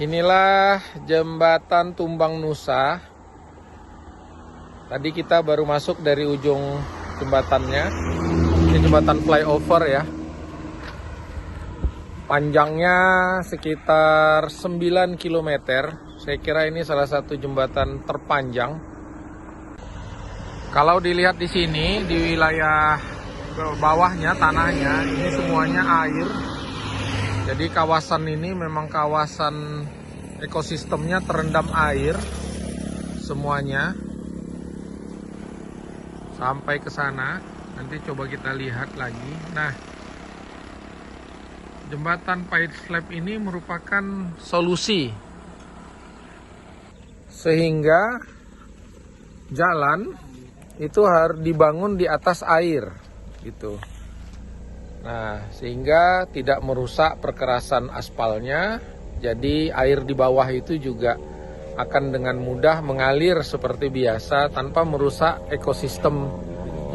Inilah jembatan Tumbang Nusa. Tadi kita baru masuk dari ujung jembatannya. Ini jembatan flyover ya. Panjangnya sekitar 9 km. Saya kira ini salah satu jembatan terpanjang. Kalau dilihat di sini, di wilayah bawahnya, tanahnya, ini semuanya air. Jadi kawasan ini memang kawasan ekosistemnya terendam air semuanya sampai ke sana. Nanti coba kita lihat lagi. Nah, jembatan Pahit Slap ini merupakan solusi sehingga jalan itu harus dibangun di atas air gitu. Nah, sehingga tidak merusak perkerasan aspalnya, jadi air di bawah itu juga akan dengan mudah mengalir seperti biasa tanpa merusak ekosistem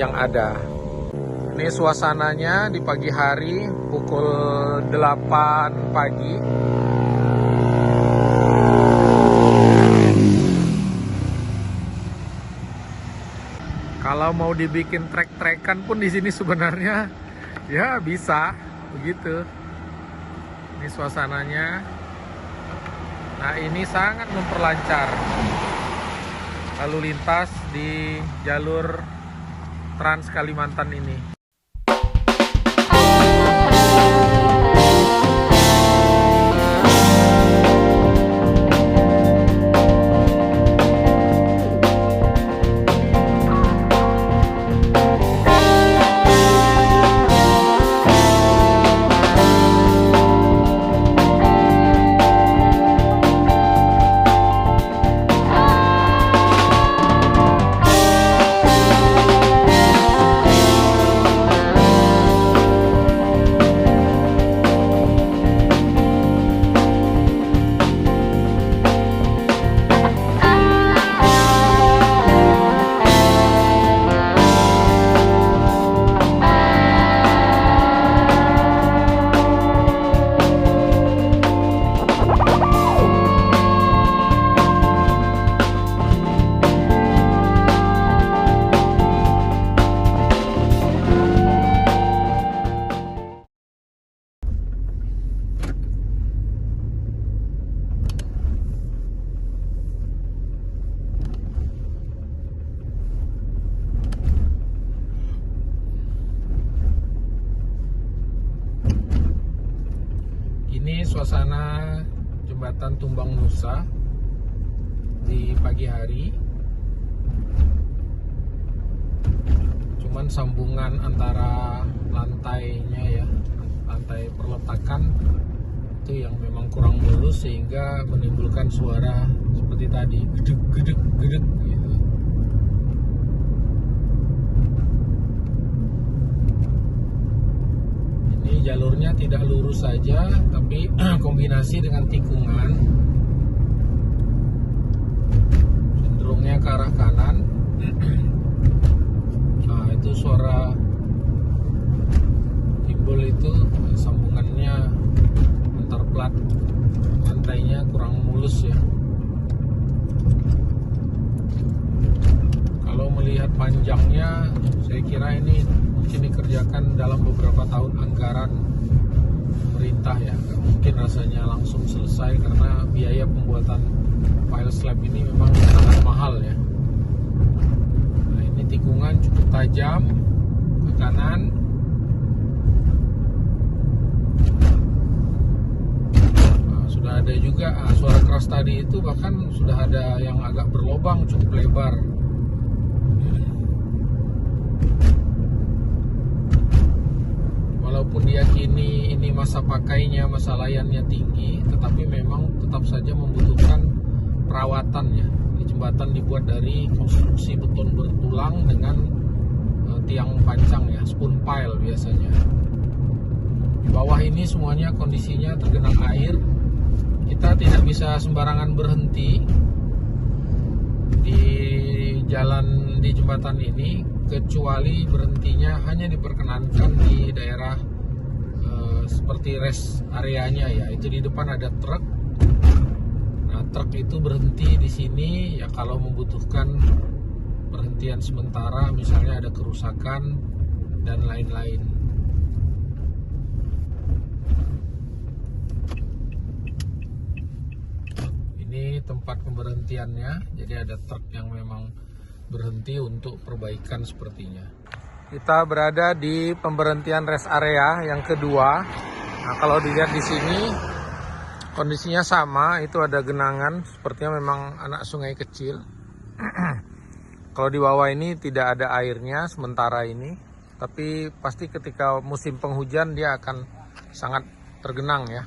yang ada. Ini suasananya di pagi hari pukul 8 pagi. Kalau mau dibikin trek-trekan pun di sini sebenarnya ya bisa begitu. Ini suasananya. Nah, ini sangat memperlancar lalu lintas di jalur Trans Kalimantan ini. Ini suasana jembatan Tumbang Nusa di pagi hari. Cuman sambungan antara lantainya ya, lantai perletakan itu yang memang kurang mulus sehingga menimbulkan suara seperti tadi, gedek gedek gedek gitu. Jalurnya tidak lurus saja, tapi kombinasi dengan tikungan, cenderungnya ke arah kanan. Nah, itu suara timbul itu sambungannya antar plat lantainya kurang mulus ya. Kalau melihat panjangnya, saya kira ini mungkin dikerjakan dalam beberapa tahun anggaran pemerintah ya. Nggak mungkin rasanya langsung selesai karena biaya pembuatan pile slab ini memang sangat mahal ya. Nah, ini tikungan cukup tajam ke kanan. Nah, sudah ada juga suara keras tadi itu, bahkan sudah ada yang agak berlobang cukup lebar. Walaupun diyakini ini masa pakainya, masa layannya tinggi, tetapi memang tetap saja membutuhkan perawatan ya. Ini jembatan dibuat dari konstruksi beton bertulang dengan tiang pancang ya, spoon pile biasanya. Di bawah ini semuanya kondisinya tergenang air. Kita tidak bisa sembarangan berhenti di jalan di jembatan ini, kecuali berhentinya hanya diperkenankan di daerah seperti rest areanya ya. Itu di depan ada truk Nah, truk itu berhenti di sini ya kalau membutuhkan perhentian sementara, misalnya ada kerusakan dan lain-lain. Ini tempat pemberhentiannya, jadi ada truk yang memang berhenti untuk perbaikan sepertinya. Kita berada di pemberhentian rest area yang kedua. Nah, kalau dilihat di sini kondisinya sama, itu ada genangan, sepertinya memang anak sungai kecil. Kalau di bawah ini tidak ada airnya sementara ini, tapi pasti ketika musim penghujan dia akan sangat tergenang ya.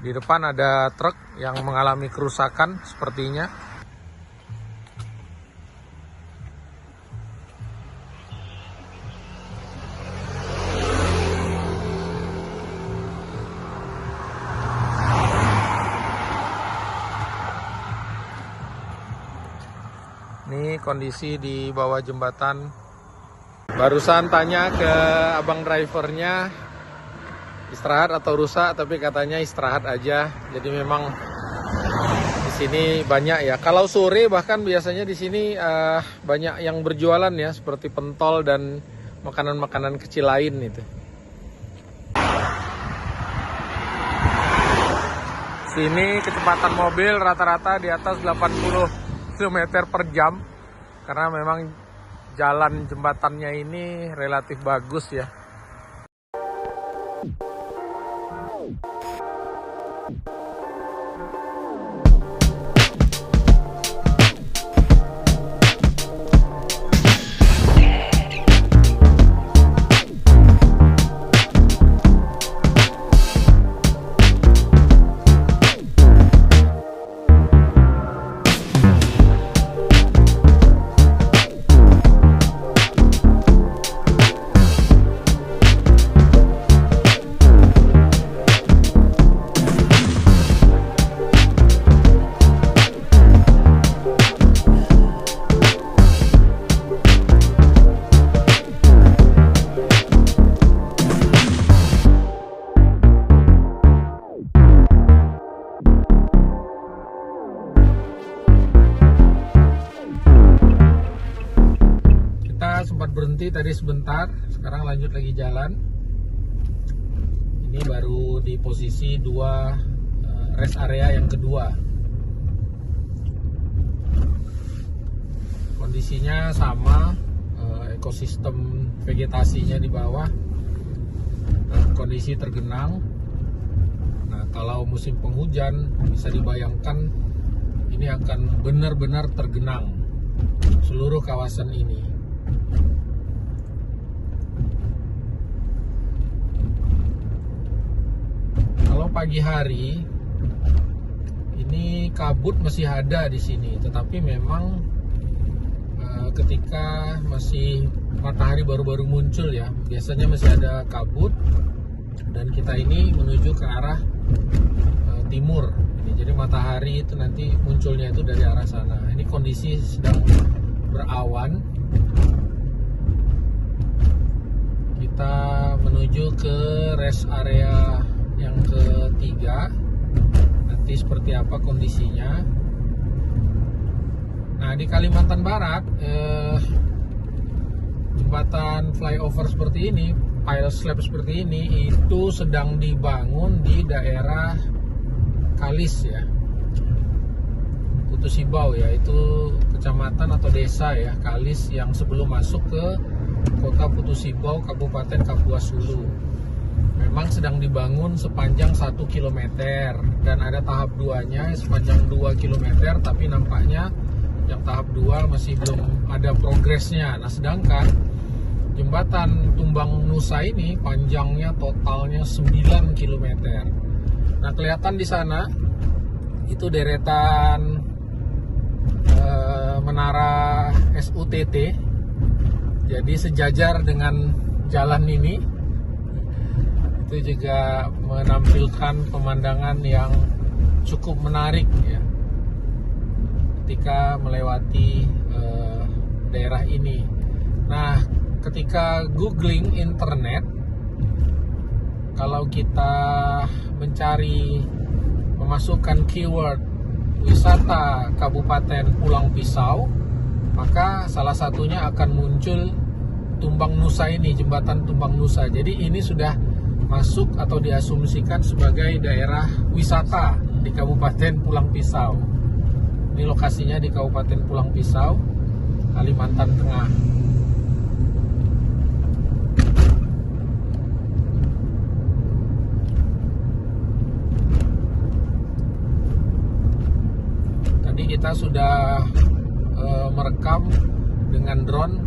Di depan ada truk yang mengalami kerusakan sepertinya. Ini kondisi di bawah jembatan. Barusan tanya ke abang drivernya istirahat atau rusak, tapi katanya istirahat aja. Jadi memang di sini banyak ya. Kalau sore bahkan biasanya di sini banyak yang berjualan ya, seperti pentol dan makanan-makanan kecil lain itu. Sini kecepatan mobil rata-rata di atas 80 km per jam karena memang jalan jembatannya ini relatif bagus ya. Sempat berhenti tadi sebentar, sekarang lanjut lagi jalan. Ini baru di posisi rest area yang kedua. Kondisinya sama, ekosistem vegetasinya di bawah kondisi tergenang. Nah, kalau musim penghujan bisa dibayangkan ini akan benar-benar tergenang seluruh kawasan ini. Kalau pagi hari ini kabut masih ada di sini, tetapi memang ketika masih matahari baru-baru muncul ya, biasanya masih ada kabut dan kita ini menuju ke arah timur. Jadi matahari itu nanti munculnya itu dari arah sana. Ini kondisi sedang berawan. Kita menuju ke rest area yang ketiga. Nanti seperti apa kondisinya. Nah, di Kalimantan Barat jembatan flyover seperti ini, pile slab seperti ini itu sedang dibangun di daerah Kalis ya, Putu Sibau ya, itu kecamatan atau desa ya, Kalis yang sebelum masuk ke kota Putu Sibau, Kabupaten Kapuas Hulu. Memang sedang dibangun sepanjang 1 km dan ada tahap 2-nya sepanjang 2 km, tapi nampaknya yang tahap 2 masih belum ada progresnya. Nah, sedangkan jembatan Tumbang Nusa ini panjangnya totalnya 9 km. Nah, kelihatan di sana itu deretan menara SUTT. Jadi sejajar dengan jalan ini. Itu juga menampilkan pemandangan yang cukup menarik ya, ketika melewati daerah ini. Nah, ketika googling internet, kalau kita mencari memasukkan keyword wisata Kabupaten Pulang Pisau, maka salah satunya akan muncul Tumbang Nusa ini, jembatan Tumbang Nusa. Jadi ini sudah masuk atau diasumsikan sebagai daerah wisata di Kabupaten Pulang Pisau. Ini lokasinya di Kabupaten Pulang Pisau, Kalimantan Tengah. Tadi kita sudah merekam dengan drone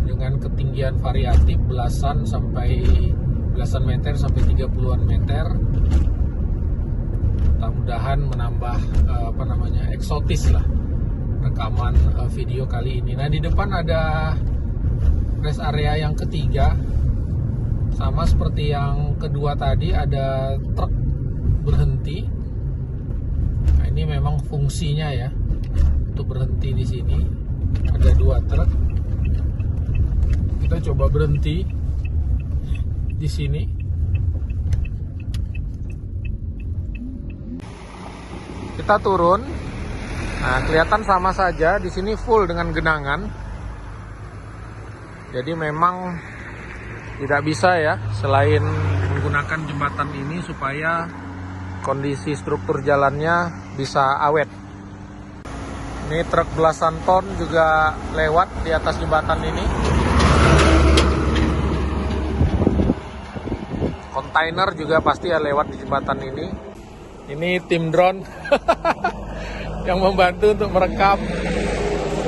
dengan ketinggian variatif belasan meter sampai 30-an meter. Mudah-mudahan menambah eksotis lah rekaman video kali ini. Nah, di depan ada rest area yang ketiga, sama seperti yang kedua tadi, ada truk berhenti. Nah, ini memang fungsinya ya untuk berhenti di sini. Ada 2 truk. Kita coba berhenti di sini. Kita turun. Nah, kelihatan sama saja di sini full dengan genangan. Jadi memang tidak bisa ya, selain menggunakan jembatan ini supaya kondisi struktur jalannya bisa awet. Ini truk belasan ton juga lewat di atas jembatan ini. Kontainer juga pasti ya lewat di jembatan ini. Ini tim drone yang membantu untuk merekam.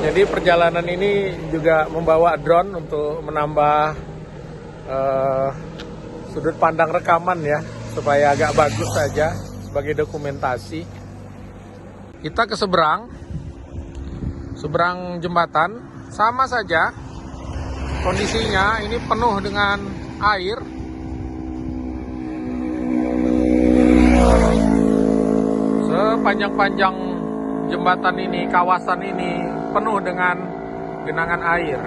Jadi perjalanan ini juga membawa drone untuk menambah sudut pandang rekaman ya, supaya agak bagus saja sebagai dokumentasi. Kita ke seberang jembatan, sama saja kondisinya. Ini penuh dengan air. Sepanjang-panjang jembatan ini, kawasan ini penuh dengan genangan air.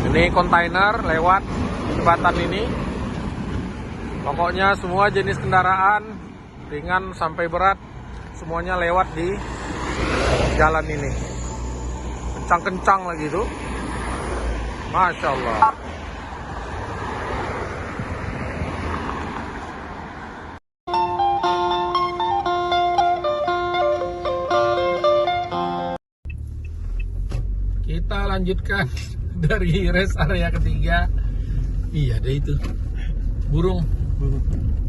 Ini kontainer lewat jembatan ini. Pokoknya semua jenis kendaraan, ringan sampai berat, semuanya lewat di jalan ini. Kencang-kencang lagi tuh. Masya Allah. Kita lanjutkan dari rest area ketiga. Iya, ada itu burung.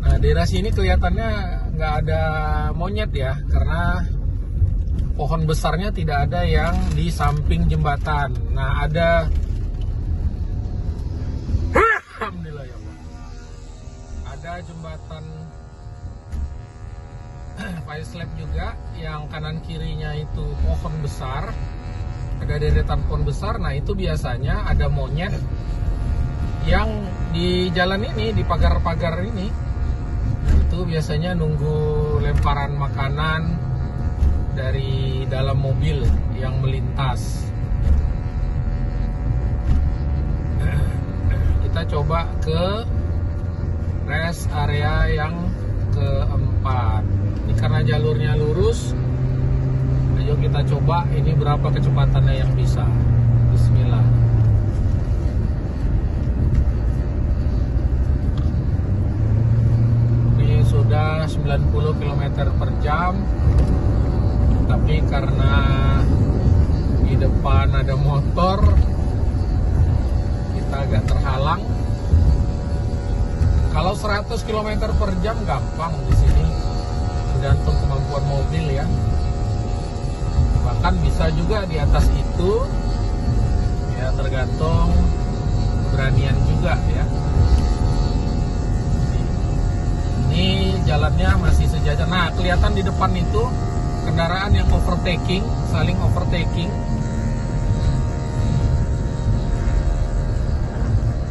Nah, daerah sini kelihatannya nggak ada monyet ya, karena pohon besarnya tidak ada yang di samping jembatan. Nah, ada alhamdulillah ya Allah, ada jembatan fire slab juga yang kanan kirinya itu pohon besar. Ada deretan pohon besar. Nah, itu biasanya ada monyet yang di jalan ini, di pagar-pagar ini. Nah, itu biasanya nunggu lemparan makanan dari dalam mobil yang melintas. Kita coba ke rest area yang keempat. Ini karena jalurnya lurus. Ayo kita coba ini berapa kecepatannya yang bisa. Bismillah. Ini sudah 90 km per jam. Tapi karena di depan ada motor, kita agak terhalang. Kalau 100 km per jam gampang di sini, tergantung kemampuan mobil ya. Bahkan bisa juga di atas itu, ya tergantung keberanian juga ya. Ini jalannya masih sejajar. Nah, kelihatan di depan itu kendaraan yang overtaking, saling overtaking.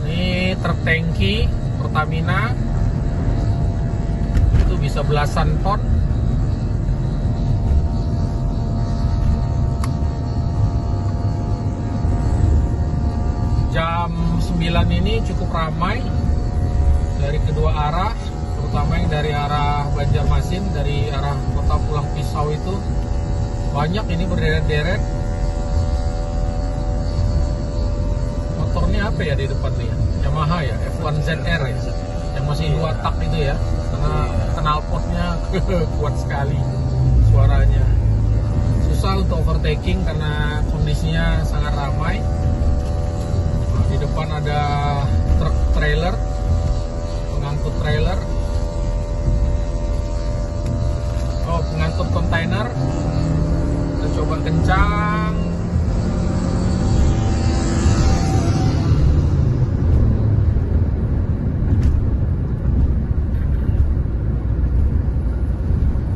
Ini truk tangki Pertamina, itu bisa belasan ton. Jam 9 ini cukup ramai dari kedua arah, terutama yang dari arah Banjarmasin, dari arah Kota Pulang Pisau itu banyak ini berderet-deret. Motornya apa ya di depan nih ya? Yamaha ya, F1 ZR ya, yang masih 2 tak itu ya, karena knalpotnya kuat sekali suaranya. Susah untuk overtaking karena kondisinya sangat ramai. Nah, di depan ada truk trailer, pengangkut trailer, pengangkut kontainer. Kita coba kencang.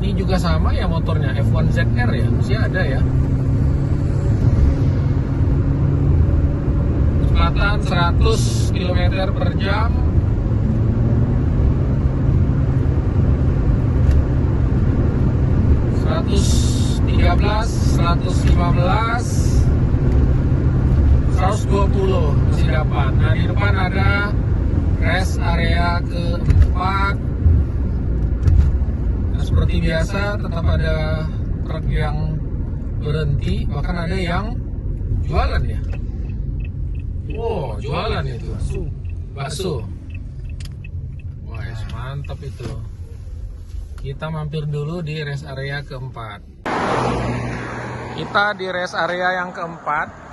Ini juga sama ya motornya, F1 ZR ya, masih ada ya. Kecepatan 100 km per jam. -113, 115, 120 masih dapat. Nah, di depan ada rest area keempat. Nah, seperti biasa tetap ada truk yang berhenti, bahkan ada yang jualan ya. Wow, jualan itu bakso. Wah, mantap itu. Kita mampir dulu di rest area keempat. Kita di rest area yang keempat.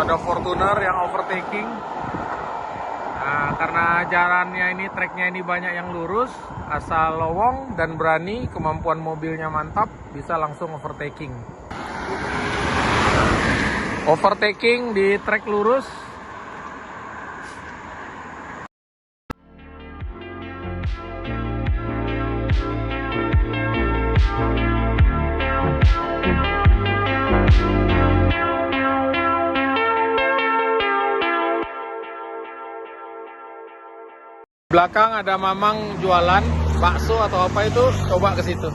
Ada Fortuner yang overtaking. Nah, karena jalannya ini, treknya ini banyak yang lurus, asal lowong dan berani, kemampuan mobilnya mantap, bisa langsung overtaking. Overtaking di trek lurus. Belakang ada mamang jualan bakso atau apa itu, coba ke situ.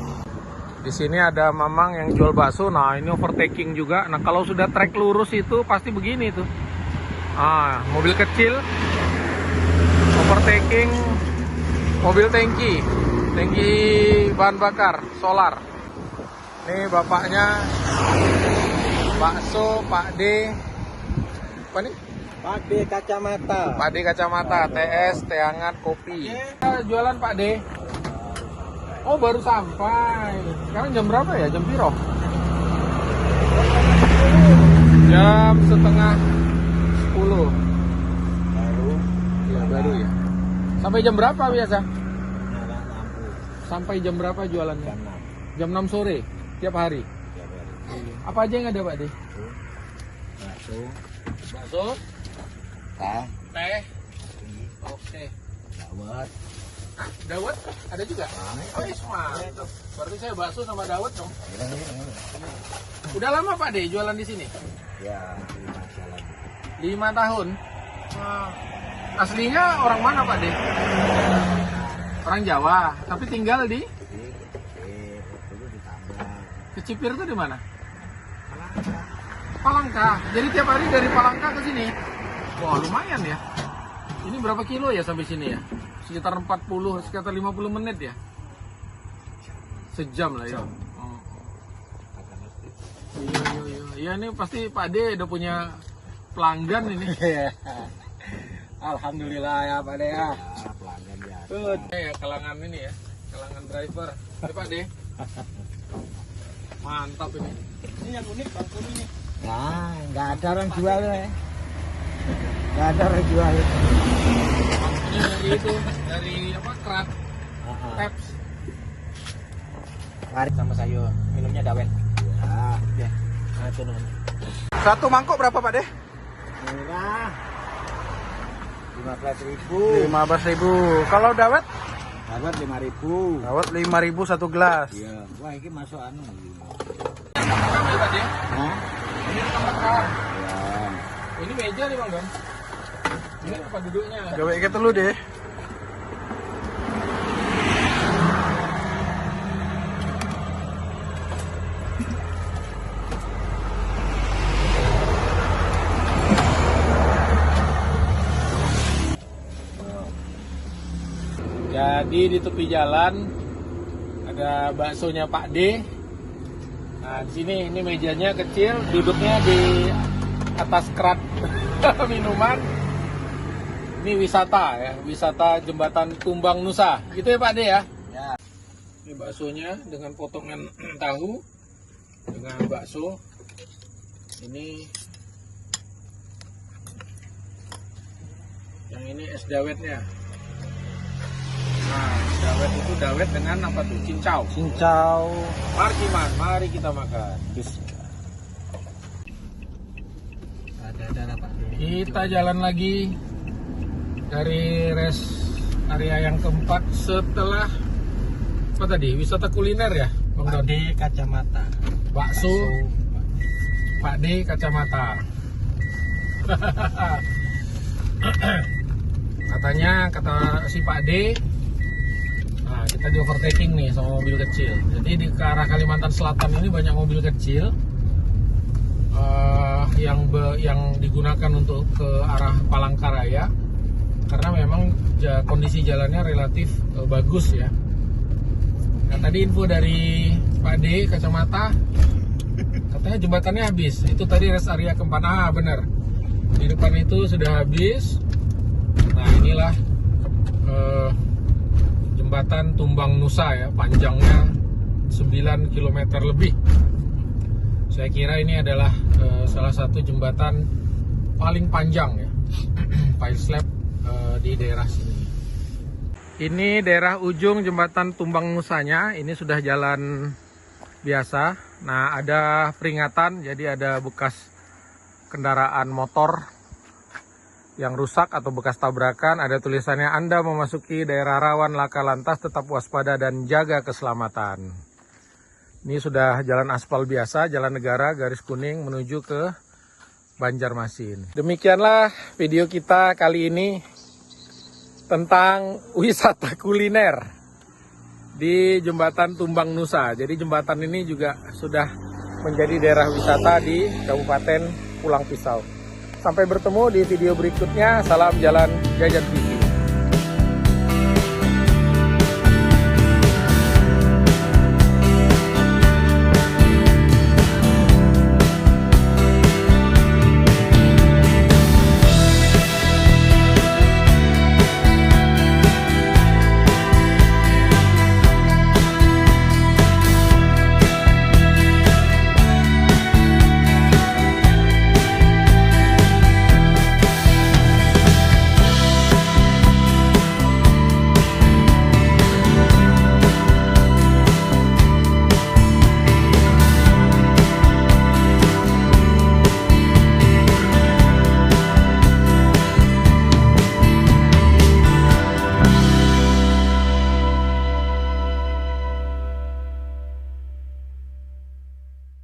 Di sini ada mamang yang jual bakso. Nah, ini overtaking juga. Nah, kalau sudah trek lurus itu pasti begini tuh. Ah, mobil kecil overtaking mobil tangki bahan bakar solar. Nih bapaknya bakso Pak D. Apa nih? Pak D kacamata. Pak D kacamata, TS, teh hangat, kopi. Jualan Pak D. Oh, baru sampai. Sekarang jam berapa ya? Jam piro? Jam setengah 10. Baru. Ya, baru ya. Sampai jam berapa biasa? Nyala lampu. Sampai jam berapa jualannya? Jam 6. Jam 6 sore, tiap hari. Tiap hari. Apa aja yang ada Pak D? Bakso. Bakso, Teh. teh. Oke. Dawet. Dawet ada juga? Oh, iya, mantap. Berarti saya bakso sama dawet dong. Udah lama Pak D jualan di sini? Ya, 5 jalan. 5 tahun. Wah. Aslinya orang mana Pak D? Orang Jawa, tapi tinggal di Dulu di Tambang. Kecipir itu di mana? Palangka. Jadi tiap hari dari Palangka ke sini. Wah, lumayan ya. Ini berapa kilo ya sampai sini ya? Sekitar 40, sekitar 50 menit ya. Sejam lah ya. Oh. Iya, ini pasti Pak D udah punya pelanggan ini. Alhamdulillah ya Pak D ya. Pelanggan ya. Ya, kalangan ini ya, kalangan driver. Ini Pak D. Mantap ini. Ini yang unik Bang ini. Nah, nggak ada orang jual ya. Nggak ada orang jual. Ini dari itu, dari apa? Kerat. Peps. Mari sama sayur. Minumnya dawet. Ya. Nah, itu nih. Satu mangkok berapa Pak D? Murah. 15.000. 15.000. Kalau dawet? Dawet 5.000. Dawet 5.000 satu gelas. Iya. Wah, ini masuk anu. rekam ya tadi? Hah? Ini rekam rekam. Ya. Ini meja nih Bang Don. Ini apa duduknya? Gawe ke telu deh. Jadi di tepi jalan ada baksonya Pak D. Nah, di sini ini mejanya kecil, duduknya di atas kerat minuman. Ini wisata ya, wisata jembatan Tumbang Nusa. Gitu ya Pak D ya? Ya. Ini baksonya dengan potongan tahu dengan bakso. Ini yang ini es dawetnya. Nah, dawet itu dawet dengan apa tuh? Cincau. Cincau. Markiman, mari kita makan. Ada Pak. Kita jalan lagi dari rest area yang keempat setelah apa tadi? Wisata kuliner ya, Bang Don? Pak D kacamata. Bakso, Pak D kacamata. Katanya kata si Pak D, nah kita di overtaking nih sama mobil kecil. Jadi di ke arah Kalimantan Selatan ini banyak mobil kecil yang digunakan untuk ke arah Palangkaraya karena memang kondisi jalannya relatif bagus ya. Nah tadi info dari Pak D kacamata, katanya jembatannya habis. Itu tadi rest area keempat. Ah benar, di depan itu sudah habis. Nah inilah jembatan Tumbang Nusa ya, panjangnya 9 km lebih. Saya kira ini adalah salah satu jembatan paling panjang ya, pile slab di daerah sini. Ini daerah ujung jembatan Tumbang Nusanya, ini sudah jalan biasa. Nah ada peringatan, jadi ada bekas kendaraan motor yang rusak atau bekas tabrakan. Ada tulisannya, Anda memasuki daerah rawan laka lantas, tetap waspada dan jaga keselamatan. Ini sudah jalan aspal biasa, jalan negara, garis kuning menuju ke Banjarmasin. Demikianlah video kita kali ini tentang wisata kuliner di jembatan Tumbang Nusa. Jadi jembatan ini juga sudah menjadi daerah wisata di Kabupaten Pulang Pisau. Sampai bertemu di video berikutnya. Salam jalan Jajan TV.